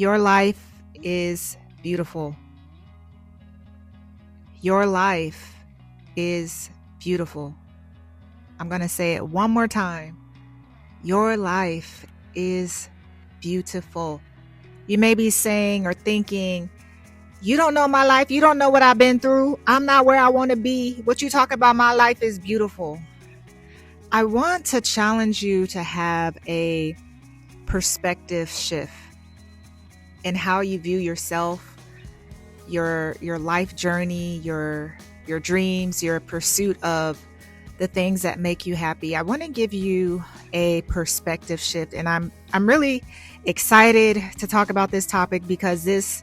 Your life is beautiful. Your life is beautiful. I'm going to say it one more time. Your life is beautiful. You may be saying or thinking, you don't know my life. You don't know what I've been through. I'm not where I want to be. What you talk about my life is beautiful. I want to challenge you to have a perspective shift in how you view yourself, your life journey, your dreams, your pursuit of the things that make you happy. I want to give you a perspective shift, and I'm really excited to talk about this topic because this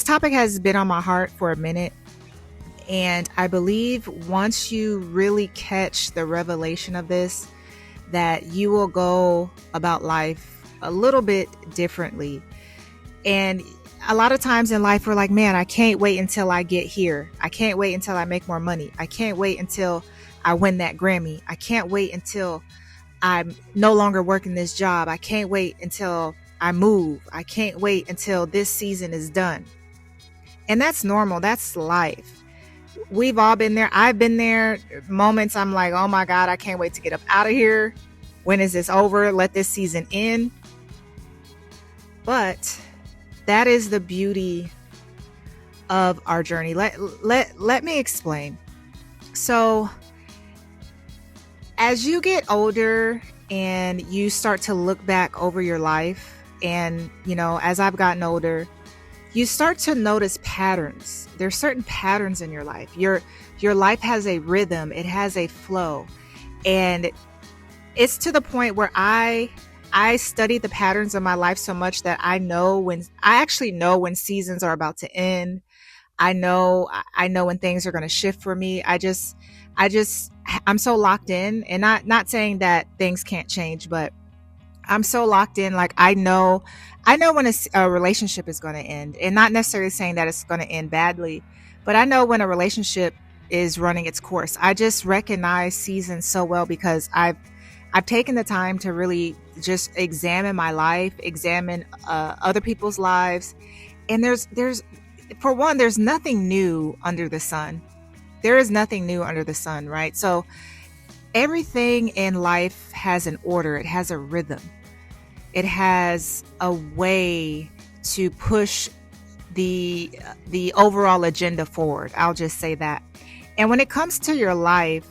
topic has been on my heart for a minute. And I believe once you really catch the revelation of this, that you will go about life a little bit differently. And a lot of times in life, we're like, man, I can't wait until I get here. I can't wait until I make more money. I can't wait until I win that Grammy. I can't wait until I'm no longer working this job. I can't wait until I move. I can't wait until this season is done. And that's normal. That's life. We've all been there. I've been there. Moments I'm like, oh my God, I can't wait to get up out of here. When is this over? Let this season end. But that is the beauty of our journey. Let me explain. So as you get older and you start to look back over your life, and as I've gotten older, you start to notice patterns. There's certain patterns in your life. Your life has a rhythm. It has a flow. And it's to the point where I study the patterns of my life so much that I actually know when seasons are about to end. I know when things are going to shift for me. I'm so locked in, and not saying that things can't change, but I'm so locked in. Like I know when a relationship is going to end, and not necessarily saying that it's going to end badly, but I know when a relationship is running its course. I just recognize seasons so well because I've taken the time to really just examine my life, examine other people's lives. And there's for one, there's nothing new under the sun. There is nothing new under the sun, right? So everything in life has an order. It has a rhythm. It has a way to push the overall agenda forward. I'll just say that. And when it comes to your life,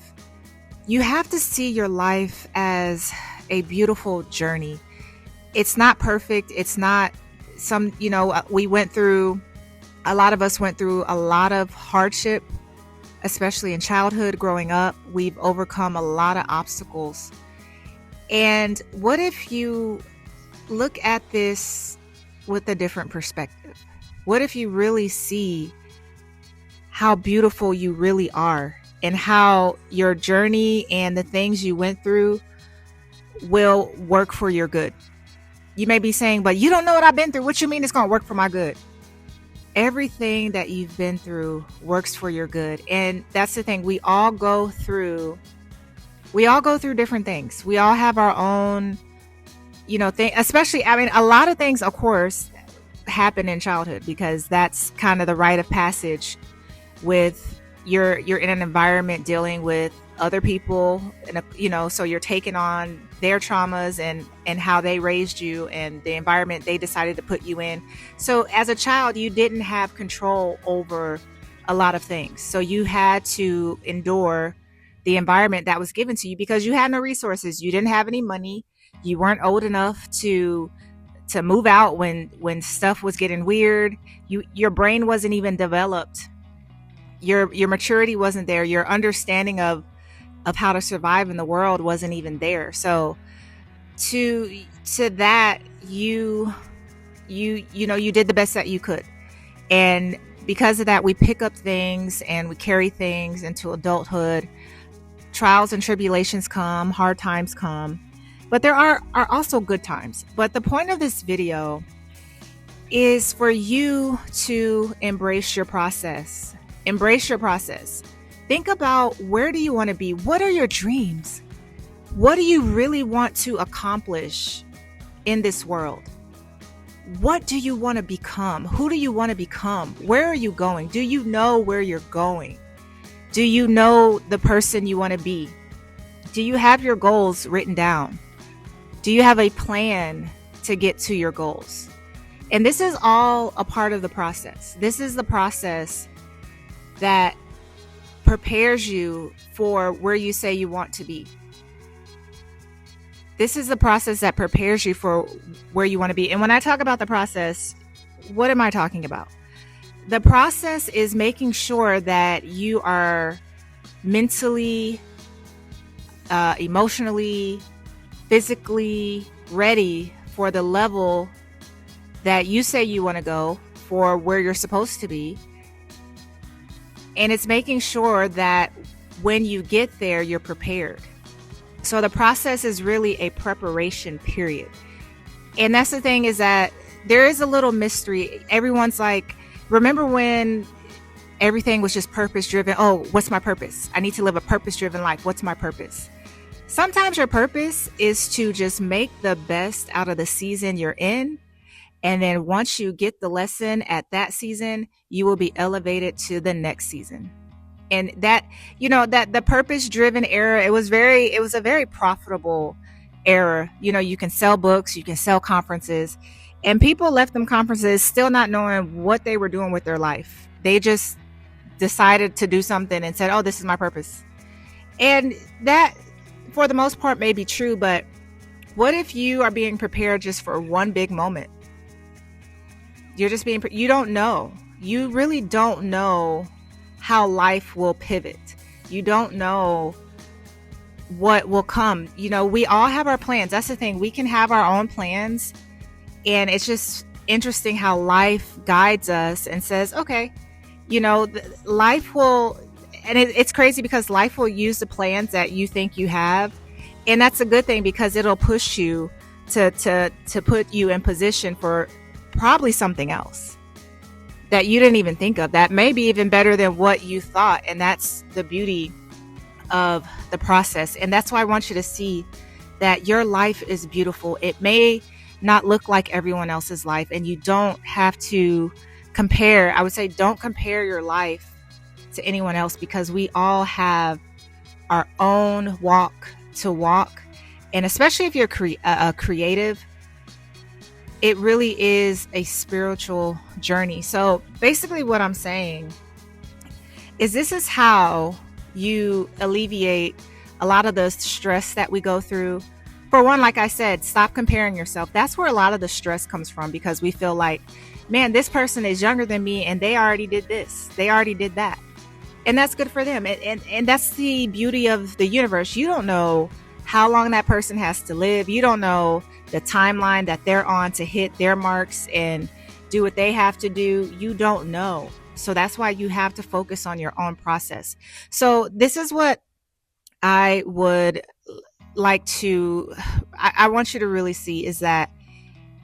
you have to see your life as a beautiful journey. It's not perfect. It's not a lot of us went through a lot of hardship, especially in childhood, growing up. We've overcome a lot of obstacles. And what if you look at this with a different perspective? What if you really see how beautiful you really are, and how your journey and the things you went through will work for your good? You may be saying, but you don't know what I've been through. What you mean it's going to work for my good? Everything that you've been through works for your good. And that's the thing. We all go through different things. We all have our own, thing, especially, a lot of things, of course, happen in childhood because that's kind of the rite of passage with you're in an environment dealing with other people, and so you're taking on their traumas and how they raised you and the environment they decided to put you in. So as a child, you didn't have control over a lot of things. So you had to endure the environment that was given to you because you had no resources. You didn't have any money. You weren't old enough to move out when stuff was getting weird. Your brain wasn't even developed. Your maturity wasn't there. Your understanding of how to survive in the world wasn't even there. So to that, you did the best that you could. And because of that, we pick up things and we carry things into adulthood. Trials and tribulations come, hard times come, but there are also good times. But the point of this video is for you to embrace your process. Embrace your process. Think about, where do you want to be? What are your dreams? What do you really want to accomplish in this world? What do you want to become? Who do you want to become? Where are you going? Do you know where you're going? Do you know the person you want to be? Do you have your goals written down? Do you have a plan to get to your goals? And this is all a part of the process. This is the process that prepares you for where you say you want to be. This is the process that prepares you for where you want to be. And when I talk about the process, what am I talking about? The process is making sure that you are mentally, emotionally, physically ready for the level that you say you want to go, for where you're supposed to be. And it's making sure that when you get there, you're prepared. So the process is really a preparation period. And that's the thing, is that there is a little mystery. Everyone's like, remember when everything was just purpose driven? Oh, what's my purpose? I need to live a purpose driven life. What's my purpose? Sometimes your purpose is to just make the best out of the season you're in. And then once you get the lesson at that season, you will be elevated to the next season. And that, that the purpose driven era, it was a very profitable era. You can sell books, you can sell conferences, and people left them conferences still not knowing what they were doing with their life. They just decided to do something and said, oh, this is my purpose. And that, for the most part, may be true, but what if you are being prepared just for one big moment? You don't know. You really don't know how life will pivot. You don't know what will come. We all have our plans. That's the thing. We can have our own plans. And it's just interesting how life guides us and says, okay, life will, and it's crazy because life will use the plans that you think you have. And that's a good thing, because it'll push you to put you in position for probably something else that you didn't even think of, that may be even better than what you thought. And that's the beauty of the process. And that's why I want you to see that your life is beautiful. It may not look like everyone else's life, and you don't have to compare. I would say don't compare your life to anyone else, because we all have our own walk to walk. And especially if you're a creative, it really is a spiritual journey. So basically what I'm saying is, this is how you alleviate a lot of the stress that we go through. For one, like I said, stop comparing yourself. That's where a lot of the stress comes from, because we feel like, man, this person is younger than me and they already did this, they already did that. And that's good for them. And that's the beauty of the universe. You don't know how long that person has to live. You don't know the timeline that they're on to hit their marks and do what they have to do. You don't know. So that's why you have to focus on your own process. So this is what I would like to, I want you to really see, is that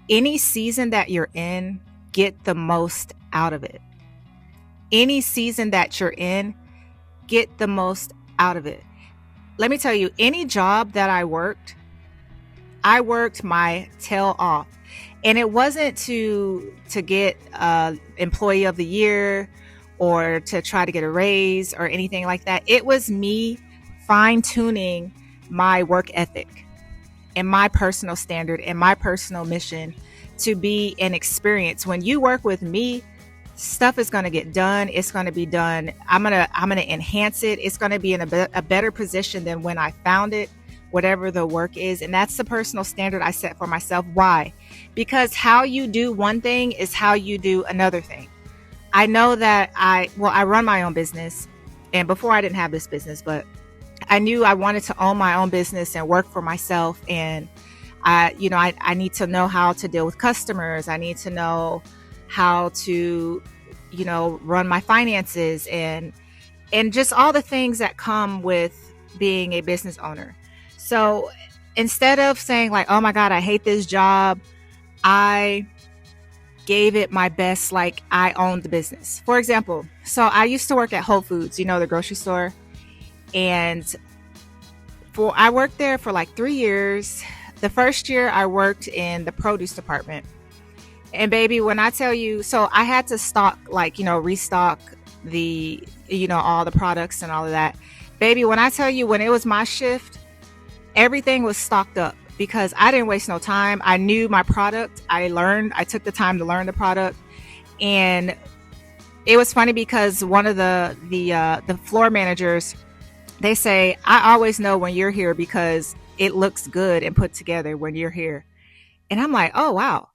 any season that you're in, get the most out of it. Any season that you're in, get the most out of it. Let me tell you, any job that I worked my tail off. And it wasn't to get employee of the year or to try to get a raise or anything like that. It was me fine-tuning my work ethic and my personal standard and my personal mission to be an experience. When you work with me, stuff is going to get done. It's going to be done. I'm going to enhance it. It's going to be in a better position than when I found it, whatever the work is. And that's the personal standard I set for myself. Why? Because how you do one thing is how you do another thing. I know that I run my own business, and before I didn't have this business, but I knew I wanted to own my own business and work for myself. And I need to know how to deal with customers. I need to know how to, run my finances and just all the things that come with being a business owner. So instead of saying like, oh my God, I hate this job, I gave it my best, like I owned the business. For example, so I used to work at Whole Foods, the grocery store. And I worked there for like 3 years. The first year I worked in the produce department. And baby, when I tell you, so I had to stock, like, restock the, all the products and all of that. Baby, when I tell you, when it was my shift, everything was stocked up because I didn't waste no time. I knew my product. I took the time to learn the product. And it was funny because one of the floor managers, they say, I always know when you're here because it looks good and put together when you're here. And I'm like, oh, wow.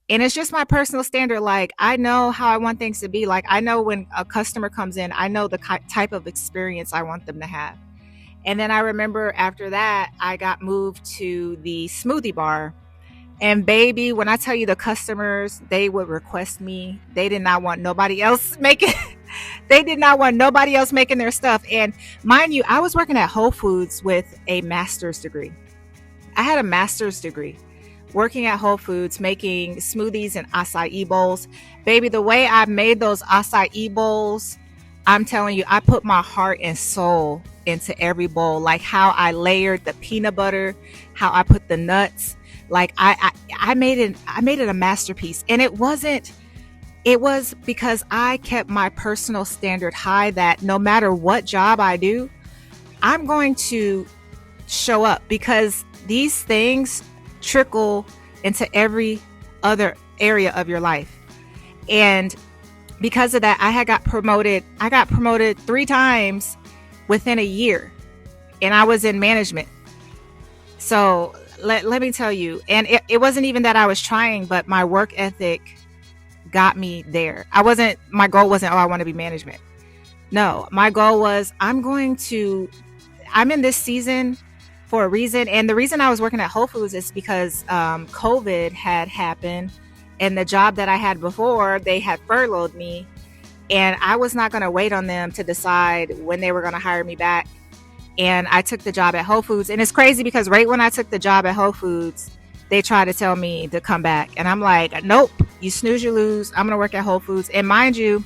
And it's just my personal standard. Like, I know how I want things to be. Like, I know when a customer comes in, I know the type of experience I want them to have. And then I remember after that, I got moved to the smoothie bar. And baby, when I tell you the customers, they would request me. They did not want nobody else making they did not want nobody else making their stuff. And mind you, I was working at Whole Foods with a master's degree. I had a master's degree working at Whole Foods, making smoothies and acai bowls. Baby, the way I made those acai bowls, I'm telling you, I put my heart and soul into every bowl. Like how I layered the peanut butter, how I put the nuts. Like I made it a masterpiece. And it was because I kept my personal standard high that no matter what job I do, I'm going to show up because these things trickle into every other area of your life. And because of that, I got promoted 3 times within a year, and I was in management. So let me tell you, and it wasn't even that I was trying, but my work ethic got me there. My goal wasn't, oh, I want to be management. No, my goal was, I'm in this season for a reason. And the reason I was working at Whole Foods is because COVID had happened, and the job that I had before, they had furloughed me, and I was not going to wait on them to decide when they were going to hire me back. And I took the job at Whole Foods. And it's crazy because right when I took the job at Whole Foods, they tried to tell me to come back. And I'm like, nope, you snooze, you lose. I'm going to work at Whole Foods. And mind you,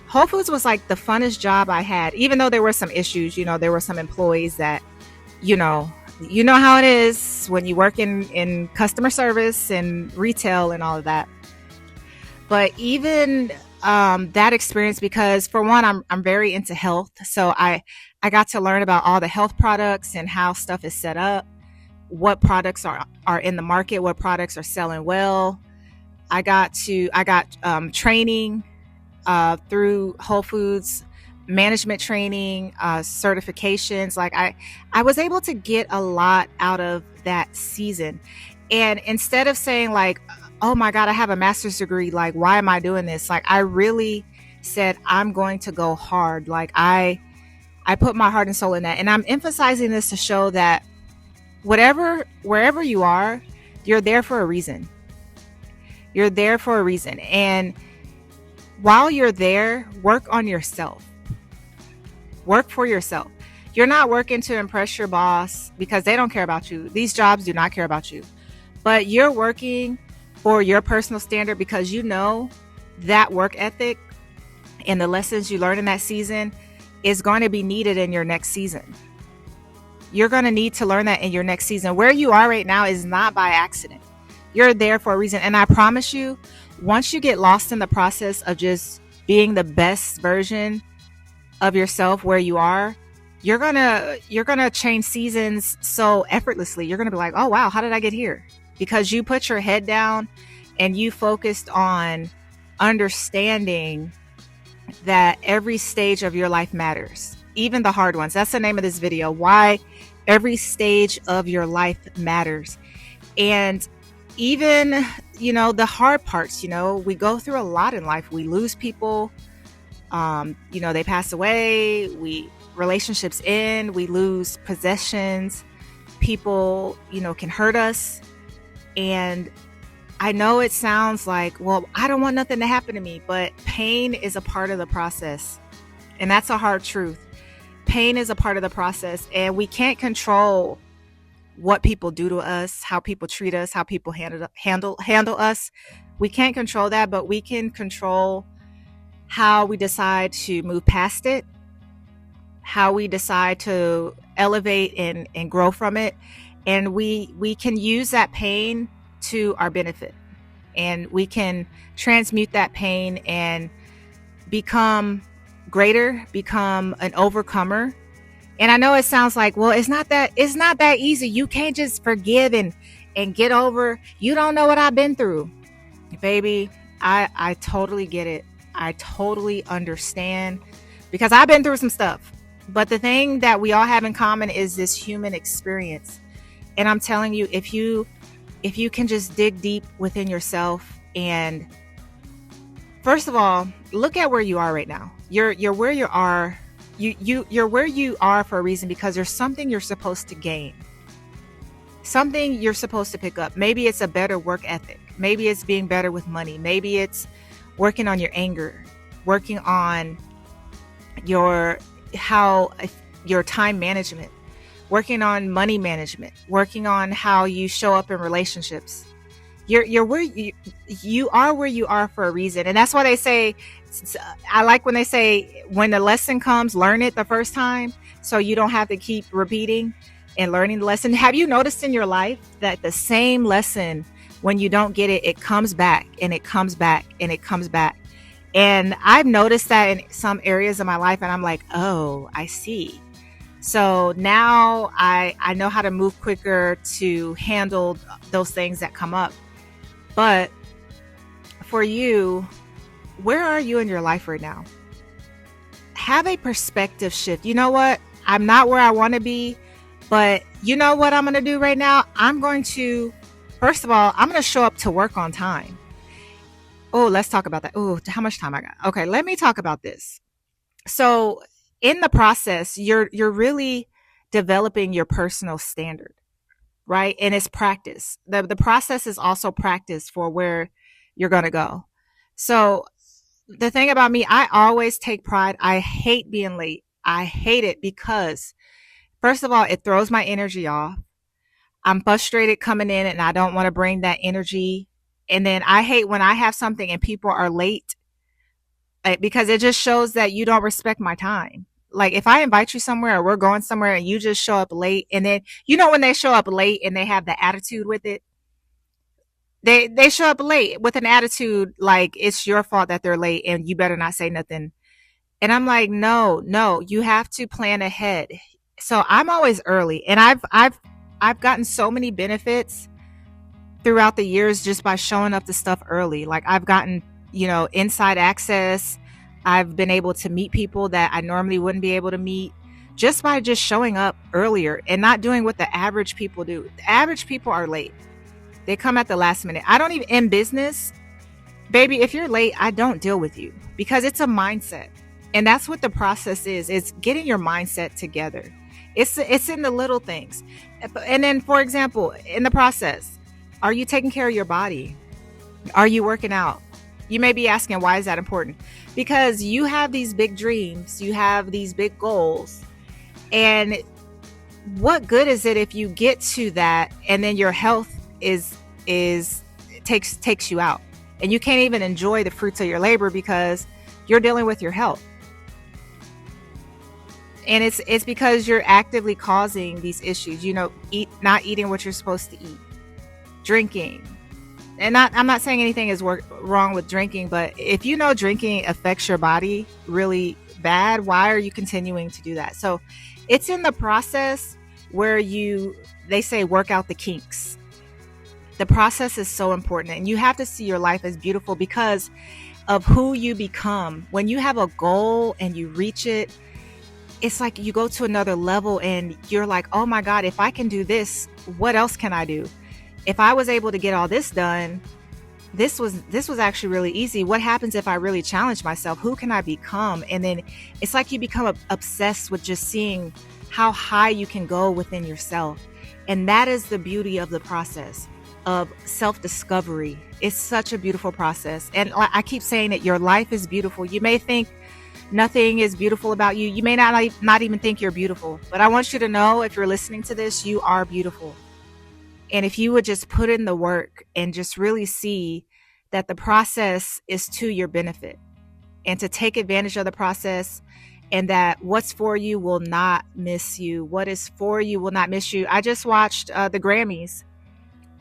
Whole Foods was like the funnest job I had, even though there were some issues. There were some employees that, you know how it is when you work in customer service and retail and all of that. But even that experience, because for one, I'm very into health. So I got to learn about all the health products and how stuff is set up, what products are in the market, what products are selling well. I got training through Whole Foods, management training, certifications. Like I was able to get a lot out of that season. And instead of saying like, oh my God, I have a master's degree, like, why am I doing this? Like, I really said, I'm going to go hard. Like I put my heart and soul in that. And I'm emphasizing this to show that wherever you are, you're there for a reason. You're there for a reason. And while you're there, work on yourself. Work for yourself. You're not working to impress your boss because they don't care about you. These jobs do not care about you. But you're working for your personal standard because you know that work ethic and the lessons you learn in that season is going to be needed in your next season. You're going to need to learn that in your next season. Where you are right now is not by accident. You're there for a reason. And I promise you, once you get lost in the process of just being the best version of yourself where you are, you're gonna change seasons so effortlessly. You're gonna be like, oh wow, how did I get here? Because you put your head down and you focused on understanding that every stage of your life matters, even the hard ones. That's the name of this video, why every stage of your life matters. And even, the hard parts, we go through a lot in life. We lose people, they pass away, relationships end, we lose possessions, people, can hurt us. And I know it sounds like, well, I don't want nothing to happen to me, but pain is a part of the process. And that's a hard truth. Pain is a part of the process, and we can't control what people do to us, how people treat us, how people handle us. We can't control that, but we can control how we decide to move past it, how we decide to elevate and grow from it. And we can use that pain to our benefit. and we can transmute that pain and become greater, become an overcomer. And I know it sounds like, well, it's not that easy. You can't just forgive and get over. You don't know what I've been through. Baby, I totally get it. I totally understand because I've been through some stuff. But the thing that we all have in common is this human experience. And I'm telling you, if you can just dig deep within yourself and first of all, look at where you are right now. You're where you are. You're where you are for a reason because there's something you're supposed to gain. Something you're supposed to pick up. Maybe it's a better work ethic. Maybe it's being better with money. Maybe it's working on your anger, working on your how your time management, working on money management, working on how you show up in relationships. You're where you are where you are for a reason. And that's why they say, I like when they say, when the lesson comes, learn it the first time so you don't have to keep repeating and learning the lesson. Have you noticed in your life that the same lesson, when you don't get it, it comes back and it comes back and it comes back? And I've noticed that in some areas of my life, and I'm like, oh, I see. So now I know how to move quicker to handle those things that come up. But for you, where are you in your life right now? Have a perspective shift. You know what? I'm not where I want to be, but you know what I'm going to do right now? First of all, I'm going to show up to work on time. Oh, let's talk about that. Oh, how much time I got? Okay, let me talk about this. So in the process, you're really developing your personal standard, right? And it's practice. The process is also practice for where you're going to go. So the thing about me, I always take pride. I hate being late. I hate it because first of all, it throws my energy off. I'm frustrated coming in and I don't want to bring that energy. And then I hate when I have something and people are late, because it just shows that you don't respect my time. Like if I invite you somewhere or we're going somewhere and you just show up late, and then when they show up late and they have the attitude with it, they show up late with an attitude like it's your fault that they're late and you better not say nothing. And I'm like, no, you have to plan ahead. So I'm always early, and I've gotten so many benefits throughout the years just by showing up to stuff early. Like I've gotten, inside access. I've been able to meet people that I normally wouldn't be able to meet just by just showing up earlier and not doing what the average people do. The average people are late. They come at the last minute. I don't even, in business, baby, if you're late, I don't deal with you because it's a mindset. And that's what the process is. It's getting your mindset together. It's in the little things. And then, for example, in the process, are you taking care of your body? Are you working out? You may be asking, why is that important? Because you have these big dreams, you have these big goals. And what good is it if you get to that and then your health takes you out and you can't even enjoy the fruits of your labor because you're dealing with your health? And it's because you're actively causing these issues, not eating what you're supposed to eat, drinking. And I'm not saying anything is wrong with drinking, but if drinking affects your body really bad, why are you continuing to do that? So it's in the process where they say work out the kinks. The process is so important, and you have to see your life as beautiful because of who you become. When you have a goal and you reach it, it's like you go to another level and you're like, oh my God, if I can do this, what else can I do? If I was able to get all this done, this was actually really easy. What happens if I really challenge myself? Who can I become? And then it's like you become obsessed with just seeing how high you can go within yourself. And that is the beauty of the process of self-discovery. It's such a beautiful process. And I keep saying that your life is beautiful. You may think nothing is beautiful about you. You may not even think you're beautiful. But I want you to know, if you're listening to this, you are beautiful. And if you would just put in the work and just really see that the process is to your benefit and to take advantage of the process, and that what's for you will not miss you. What is for you will not miss you. I just watched the Grammys,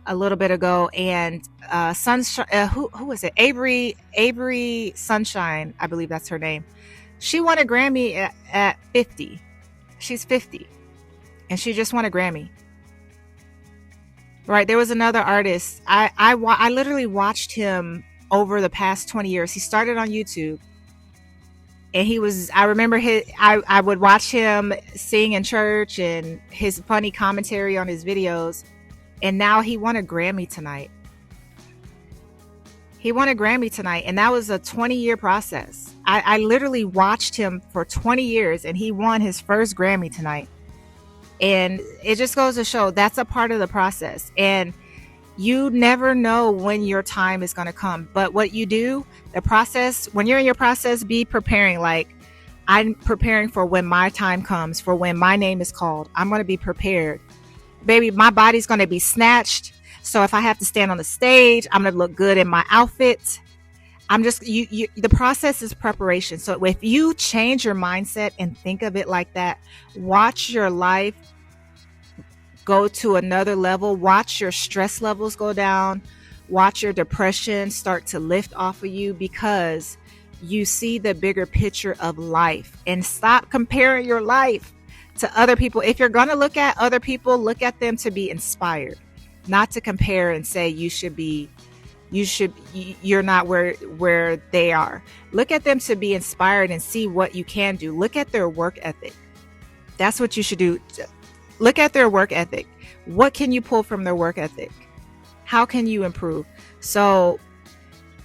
a little bit ago, and Sunshine, who was it? Avery Sunshine, I believe that's her name. She won a Grammy at 50. She's 50, and she just won a Grammy. Right? There was another artist. I literally watched him over the past 20 years. He started on YouTube, and he was. I remember I would watch him sing in church and his funny commentary on his videos. And now he won a Grammy tonight. He won a Grammy tonight, and that was a 20-year process. I literally watched him for 20 years, and he won his first Grammy tonight. And it just goes to show that's a part of the process. And you never know when your time is going to come. But what you do, the process, when you're in your process, be preparing. Like, I'm preparing for when my time comes, for when my name is called. I'm going to be prepared. Baby, my body's going to be snatched. So if I have to stand on the stage, I'm going to look good in my outfit. I'm just, the process is preparation. So if you change your mindset and think of it like that, watch your life go to another level. Watch your stress levels go down. Watch your depression start to lift off of you, because you see the bigger picture of life. And stop comparing your life to other people. If you're going to look at other people, look at them to be inspired, not to compare and say you're not where they are. Look at them to be inspired and see what you can do. Look at their work ethic. That's what you should do. Look at their work ethic. What can you pull from their work ethic? How can you improve? So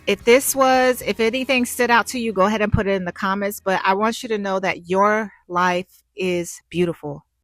if anything stood out to you, go ahead and put it in the comments. But I want you to know that your life is beautiful.